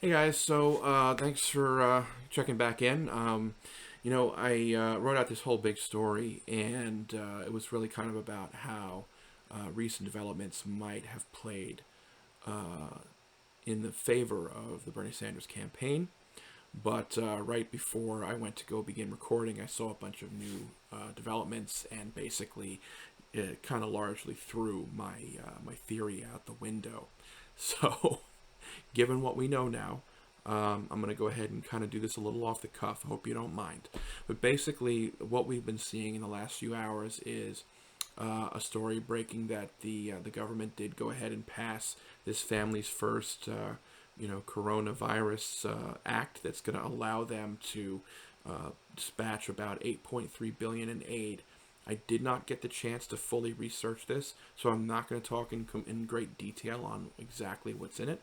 Hey guys, so thanks for checking back in. I wrote out this whole big story, and it was really kind of about how recent developments might have played in the favor of the Bernie Sanders campaign. But right before I went to go begin recording, I saw a bunch of new developments, and basically, it kind of largely threw my theory out the window. So, given what we know now, I'm going to go ahead and kind of do this a little off the cuff. I hope you don't mind. But basically, what we've been seeing in the last few hours is a story breaking that the government did go ahead and pass this family's first coronavirus act that's going to allow them to dispatch about 8.3 billion in aid. I did not get the chance to fully research this, so I'm not going to talk in great detail on exactly what's in it.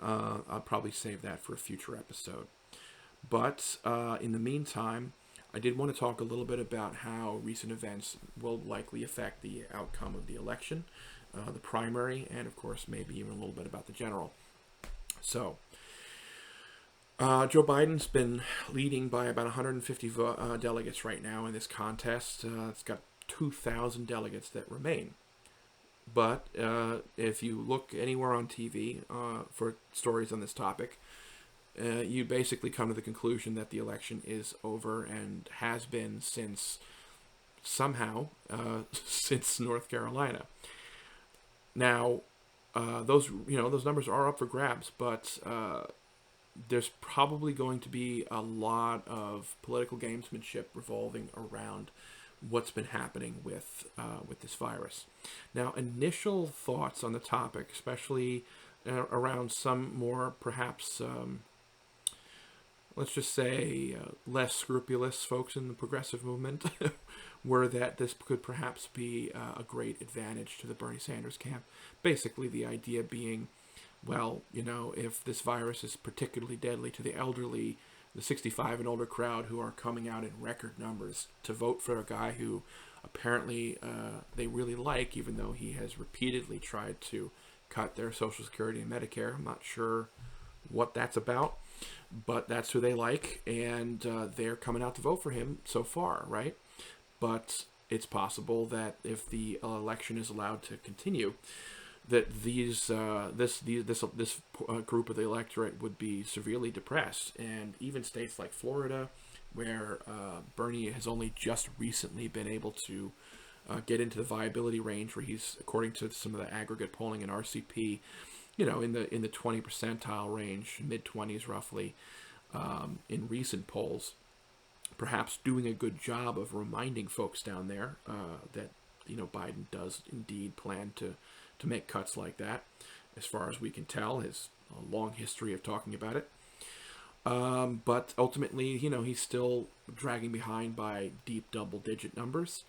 I'll probably save that for a future episode. But in the meantime, I did want to talk a little bit about how recent events will likely affect the outcome of the election, the primary, and of course, maybe even a little bit about the general. So, Joe Biden's been leading by about 150 delegates right now in this contest. It's got 2,000 delegates that remain. But if you look anywhere on TV for stories on this topic, you basically come to the conclusion that the election is over and has been since somehow since North Carolina. Now, those numbers are up for grabs, but there's probably going to be a lot of political gamesmanship revolving around what's been happening with this virus. Now, initial thoughts on the topic, especially around some more perhaps let's just say less scrupulous folks in the progressive movement, were that this could perhaps be a great advantage to the Bernie Sanders camp. Basically, the idea being, well, if this virus is particularly deadly to the elderly, the 65 and older crowd who are coming out in record numbers to vote for a guy who apparently they really like, even though he has repeatedly tried to cut their Social Security and Medicare. I'm not sure what that's about, but that's who they like, and they're coming out to vote for him so far, right? But it's possible that if the election is allowed to continue, that this group of the electorate would be severely depressed, and even states like Florida, where Bernie has only just recently been able to get into the viability range, where he's, according to some of the aggregate polling in RCP, in the 20 percentile range, mid 20s roughly, in recent polls, perhaps doing a good job of reminding folks down there that Biden does indeed plan to make cuts like that. As far as we can tell, his long history of talking about it. But ultimately, he's still dragging behind by deep double-digit numbers.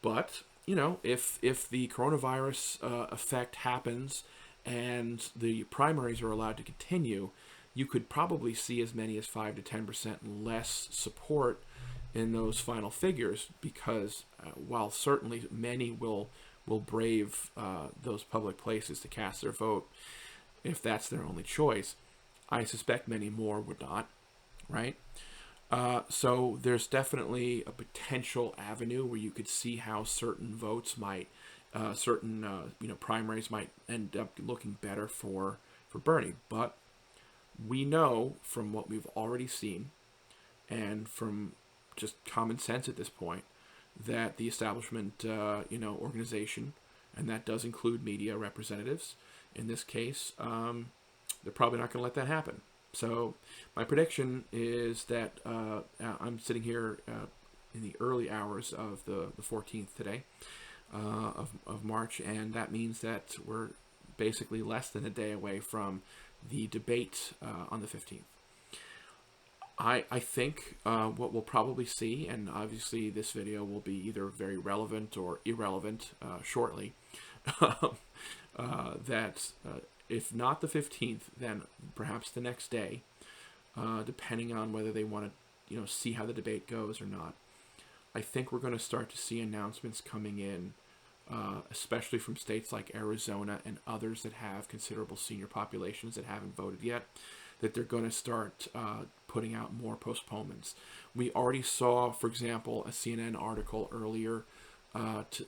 But if the coronavirus effect happens and the primaries are allowed to continue, you could probably see as many as 5 to 10% less support in those final figures, because while certainly many will brave those public places to cast their vote if that's their only choice, I suspect many more would not, right? So there's definitely a potential avenue where you could see how certain votes might, primaries might end up looking better for Bernie. But we know from what we've already seen, and from just common sense at this point, that the establishment, organization, and that does include media representatives, in this case, they're probably not going to let that happen. So my prediction is that I'm sitting here in the early hours of the 14th today of March, and that means that we're basically less than a day away from the debate on the 15th. I think what we'll probably see, and obviously this video will be either very relevant or irrelevant shortly, that if not the 15th, then perhaps the next day, depending on whether they want to see how the debate goes or not. I think we're going to start to see announcements coming in, especially from states like Arizona and others that have considerable senior populations that haven't voted yet, that they're going to start putting out more postponements. We already saw, for example, a CNN article earlier that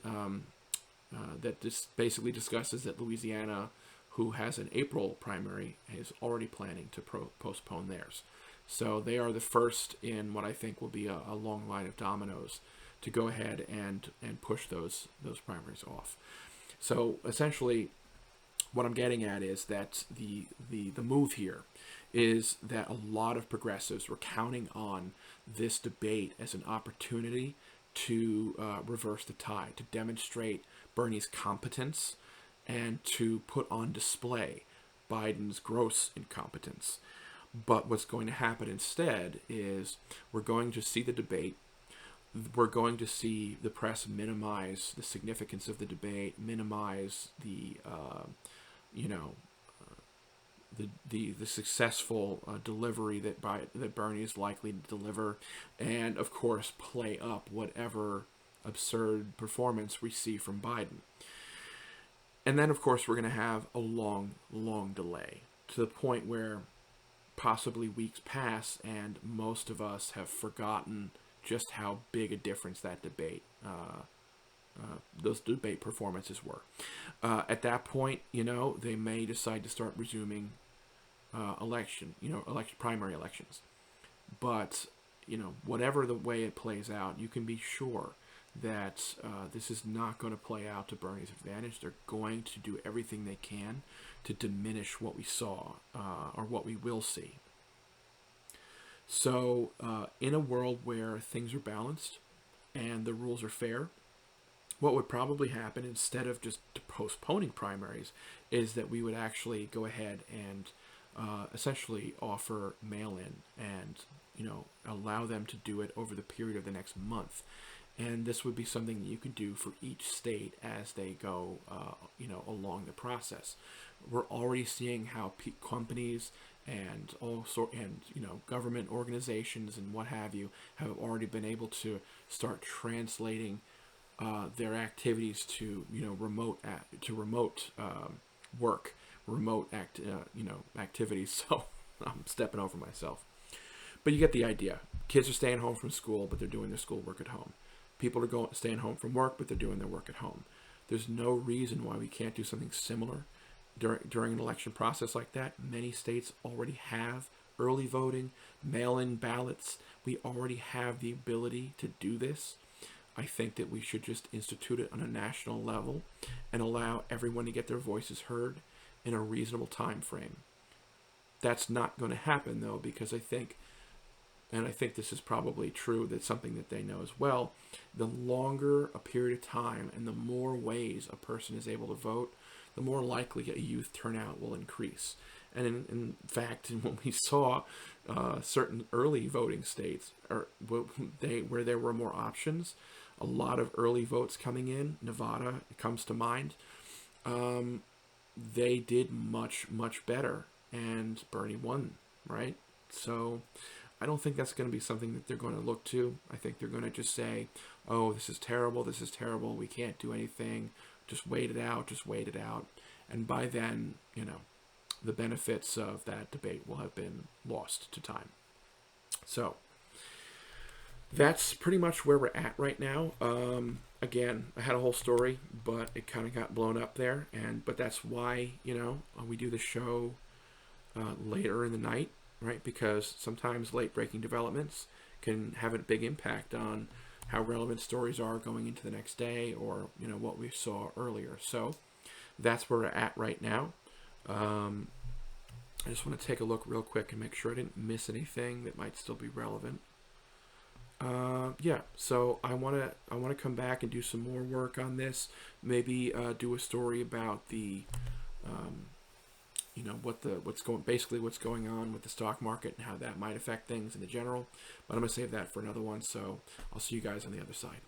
basically discusses that Louisiana, who has an April primary, is already planning to postpone theirs. So they are the first in what I think will be a long line of dominoes to go ahead and push those primaries off. So essentially, what I'm getting at is that the move here is that a lot of progressives were counting on this debate as an opportunity to reverse the tide, to demonstrate Bernie's competence, and to put on display Biden's gross incompetence. But what's going to happen instead is we're going to see the debate. We're going to see the press minimize the significance of the debate, minimize the successful delivery that Bernie is likely to deliver, and of course play up whatever absurd performance we see from Biden. And then of course we're going to have a long delay, to the point where possibly weeks pass and most of us have forgotten just how big a difference that those debate performances were. At that point, they may decide to start resuming primary elections. But, whatever the way it plays out, you can be sure that this is not going to play out to Bernie's advantage. They're going to do everything they can to diminish what we saw or what we will see. So in a world where things are balanced and the rules are fair, what would probably happen, instead of just postponing primaries, is that we would actually go ahead and essentially offer mail-in and allow them to do it over the period of the next month. And this would be something that you could do for each state as they go along the process. We're already seeing how companies and government organizations and what have you have already been able to start translating their activities to remote work, activities. So I'm stepping over myself, but you get the idea. Kids are staying home from school, but they're doing their schoolwork at home. People are staying home from work, but they're doing their work at home. There's no reason why we can't do something similar during an election process like that. Many states already have early voting, mail-in ballots. We already have the ability to do this. I think that we should just institute it on a national level and allow everyone to get their voices heard in a reasonable time frame. That's not going to happen, though, because I think this is probably true, that's something that they know as well, the longer a period of time and the more ways a person is able to vote, the more likely a youth turnout will increase. And in fact, when we saw certain early voting states where there were more options, a lot of early votes coming in, Nevada comes to mind, they did much better, and Bernie won, right? So I don't think that's going to be something that they're going to look to. I think they're going to just say, oh, this is terrible, we can't do anything, just wait it out. And by then, the benefits of that debate will have been lost to time. So that's pretty much where we're at right now. Again, I had a whole story, but it kind of got blown up there. But that's why, we do the show later in the night, right? Because sometimes late-breaking developments can have a big impact on how relevant stories are going into the next day, or what we saw earlier. So that's where we're at right now. I just want to take a look real quick and make sure I didn't miss anything that might still be relevant. So I want to come back and do some more work on this. Maybe do a story about the what's going on with the stock market and how that might affect things in the general. But I'm going to save that for another one. So I'll see you guys on the other side.